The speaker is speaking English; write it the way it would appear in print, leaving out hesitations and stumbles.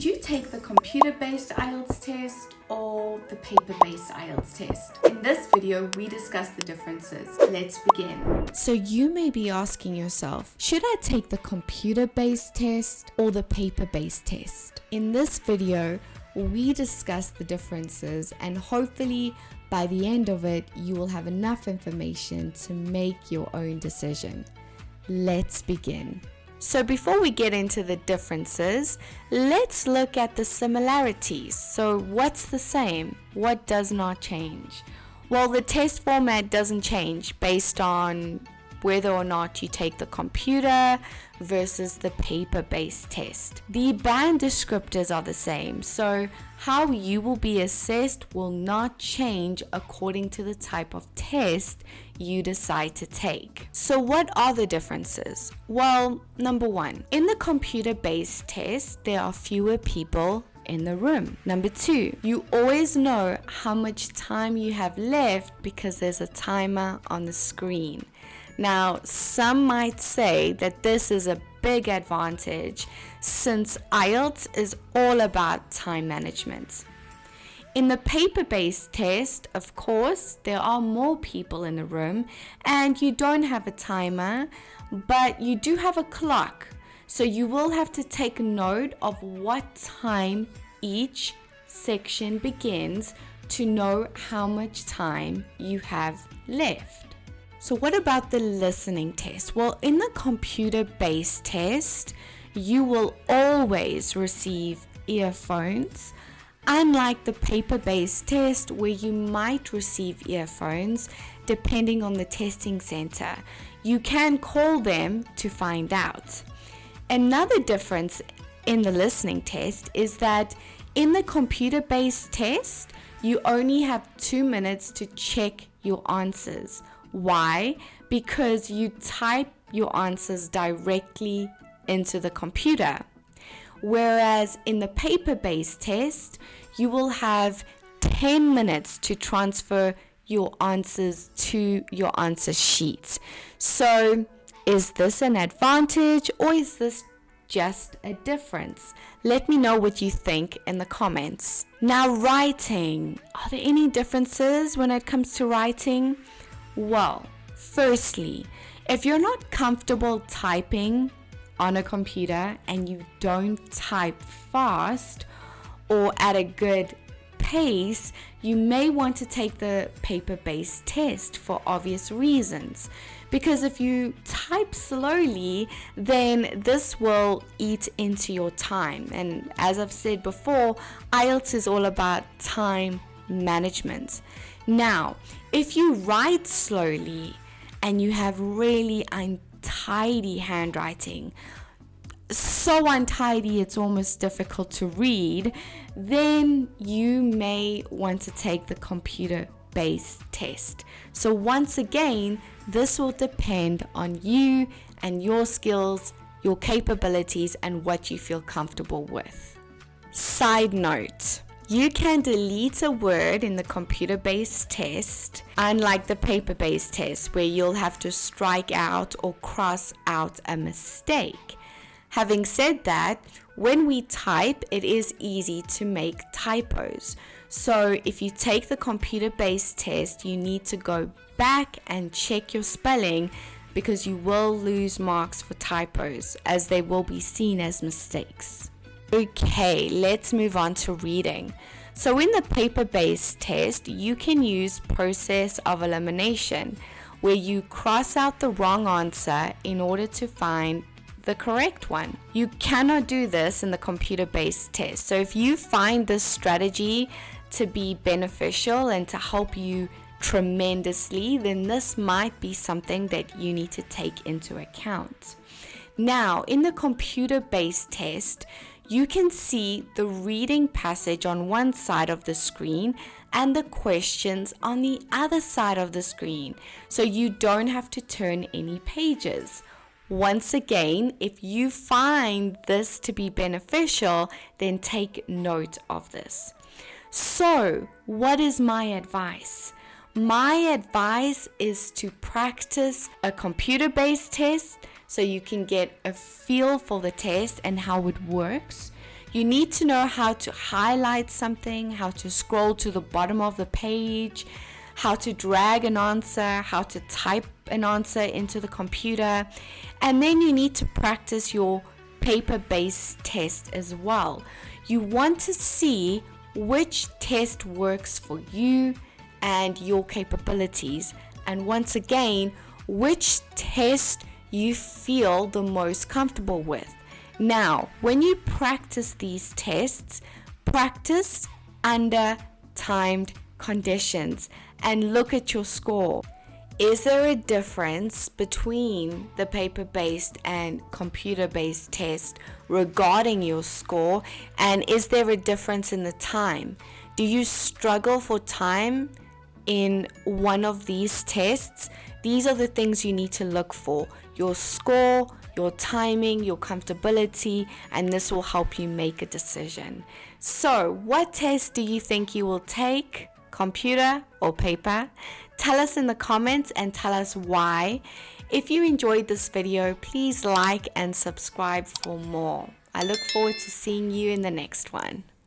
Would you take the computer-based IELTS test or the paper-based IELTS test? In this video, we discuss the differences. Let's begin. So you may be asking yourself, should I take the computer-based test or the paper-based test? In this video, we discuss the differences, and hopefully by the end of it, you will have enough information to make your own decision. Let's begin. So before we get into the differences, let's look at the similarities. So what's the same? What does not change? Well, the test format doesn't change based on whether or not you take the computer versus the paper-based test. The band descriptors are the same, so how you will be assessed will not change according to the type of test you decide to take. So what are the differences? Well, number one, in the computer-based test, there are fewer people in the room. Number two, you always know how much time you have left because there's a timer on the screen. Now, some might say that this is a big advantage since IELTS is all about time management. In the paper-based test, of course, there are more people in the room and you don't have a timer, but you do have a clock. So you will have to take note of what time each section begins to know how much time you have left. So what about the listening test? Well, in the computer-based test, you will always receive earphones, unlike the paper-based test where you might receive earphones depending on the testing center. You can call them to find out. Another difference in the listening test is that in the computer-based test, you only have 2 minutes to check your answers. Why? Because you type your answers directly into the computer. Whereas in the paper-based test, you will have 10 minutes to transfer your answers to your answer sheet. So is this an advantage or is this just a difference? Let me know what you think in the comments. Now, writing. Are there any differences when it comes to writing? Well, firstly, if you're not comfortable typing on a computer and you don't type fast or at a good pace, you may want to take the paper-based test for obvious reasons. Because if you type slowly, then this will eat into your time. And as I've said before, IELTS is all about time management. Now, if you write slowly and you have really untidy handwriting, so untidy it's almost difficult to read, then you may want to take the computer-based test. So once again, this will depend on you and your skills, your capabilities, and what you feel comfortable with. Side note. You can delete a word in the computer-based test, unlike the paper-based test where you'll have to strike out or cross out a mistake. Having said that, when we type, it is easy to make typos. So if you take the computer-based test, you need to go back and check your spelling because you will lose marks for typos as they will be seen as mistakes. Okay, let's move on to reading. So in the paper-based test, you can use process of elimination, where you cross out the wrong answer in order to find the correct one. You cannot do this in the computer-based test. So if you find this strategy to be beneficial and to help you tremendously, then this might be something that you need to take into account. Now, in the computer-based test, you can see the reading passage on one side of the screen and the questions on the other side of the screen, so you don't have to turn any pages. Once again, if you find this to be beneficial, then take note of this. So, what is my advice? My advice is to practice a computer-based test so you can get a feel for the test and how it works. You need to know how to highlight something, how to scroll to the bottom of the page, how to drag an answer, how to type an answer into the computer. And then you need to practice your paper-based test as well. You want to see which test works for you and your capabilities. And once again, which test you feel the most comfortable with. Now, when you practice these tests, practice under timed conditions and look at your score. Is there a difference between the paper-based and computer-based test regarding your score? And is there a difference in the time? Do you struggle for time in one of these tests? These are the things you need to look for: your score, your timing, your comfortability, and this will help you make a decision. So, what test do you think you will take? Computer or paper? Tell us in the comments and tell us why. If you enjoyed this video, please like and subscribe for more. I look forward to seeing you in the next one.